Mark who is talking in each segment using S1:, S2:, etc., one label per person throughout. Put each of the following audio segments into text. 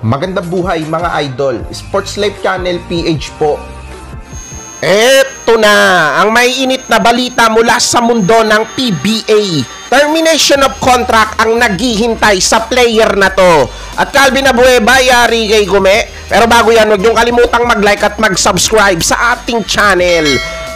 S1: Magandang buhay mga idol, Sports Life Channel PH po.
S2: Eto na ang may init na balita mula sa mundo ng PBA. Termination of contract ang naghihintay sa player na to. At Calvin Abueva, yari kay Gume. Pero bago yan, huwag niyong kalimutang mag-like at mag-subscribe sa ating channel.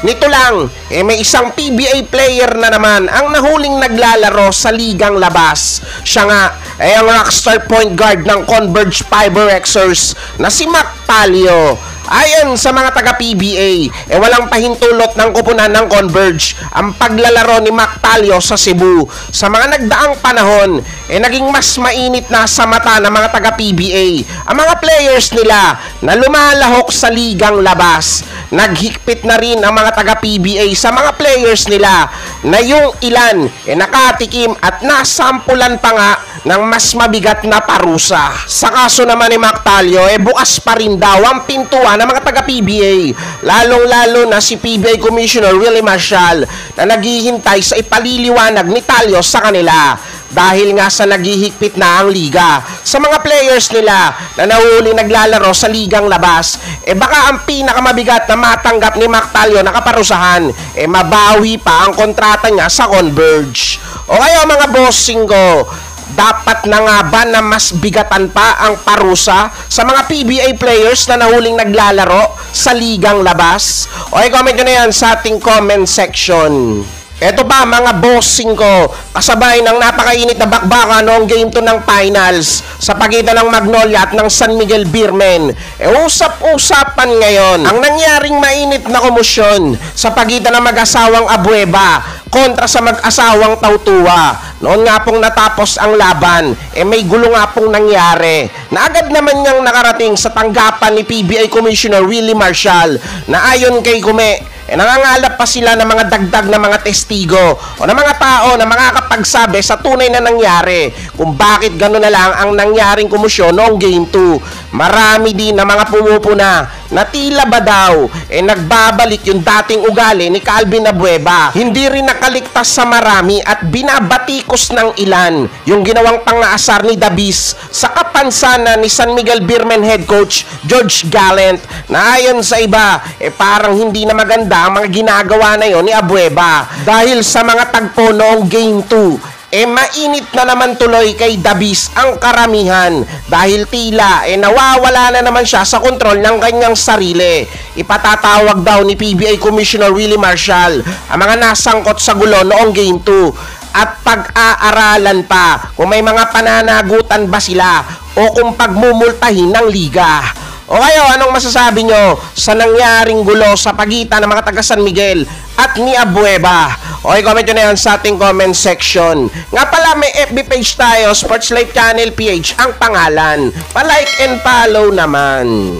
S2: Nito lang, may isang PBA player na naman ang nahuling naglalaro sa ligang labas. Siya nga ang rockstar point guard ng Converge Fiberxers na si Mac Talio. Ayon sa mga taga-PBA, walang pahintulot ng kupunan ng Converge ang paglalaro ni Mac Talio sa Cebu. Sa mga nagdaang panahon, naging mas mainit na sa mata ng mga taga-PBA ang mga players nila na lumalahok sa ligang labas. Naghigpit na rin ang mga taga-PBA sa mga players nila na yung ilan nakatikim at nasampulan pa nga ng mas mabigat na parusa. Sa kaso naman ni Mac Talio, bukas pa rin daw ang pintuan ng mga taga-PBA, lalong-lalo na si PBA Commissioner Willie Marshall na naghihintay sa ipaliliwanag ni Talio sa kanila. Dahil nga sa naghihigpit na ang liga sa mga players nila na nahuli naglalaro sa ligang labas, baka ang pinakamabigat na matanggap ni Mac Talio na kaparusahan, mabawi pa ang kontrata niya sa Converge. O kaya mga bossing ko, dapat na nga ba na mas bigatan pa ang parusa sa mga PBA players na nahuling naglalaro sa ligang labas? O comment nyo na yan sa ating comment section. Eto pa mga bossing ko, kasabay ng napakainit na bakbakan noong game 2 ng finals sa pagitan ng Magnolia at ng San Miguel Beermen, usap-usapan ngayon ang nangyaring mainit na komosyon sa pagitan ng mag-asawang Abueva kontra sa mag-asawang Tautua. Noon nga pong natapos ang laban, may gulo nga pong nangyari na agad naman niyang nakarating sa tanggapan ni PBA Commissioner Willie Marshall na ayon kay Gume, nangangalap pa sila ng mga dagdag na mga testigo o ng mga tao na makakapagsabi sa tunay na nangyari kung bakit gano'n na lang ang nangyaring komosyon noong Game 2. Marami din na mga pumupuna na tila ba daw nagbabalik yung dating ugali ni Calvin Abueva. Hindi rin nakaligtas sa marami at binabatikos ng ilan yung ginawang pang-aasar ni Davis sa kapansanan ni San Miguel Beermen head coach George Gallant na ayon sa iba parang hindi na maganda ang mga ginagawa na yon ni Abueva dahil sa mga tagpo noong Game 2. Mainit na naman tuloy kay Davis ang karamihan dahil tila nawawala na naman siya sa kontrol ng kanyang sarili. Ipatatawag daw ni PBA Commissioner Willie Marshall ang mga nasangkot sa gulo noong Game 2 at pag-aaralan pa kung may mga pananagutan ba sila o kung pagmumultahin ng liga. O kayo, anong masasabi nyo sa nangyaring gulo sa pagitan ng mga taga San Miguel at ni Abueva? O comment nyo na yan sa ating comment section. Nga pala, may FB page tayo, Sports Life Channel PH ang pangalan. Pa-like and follow naman.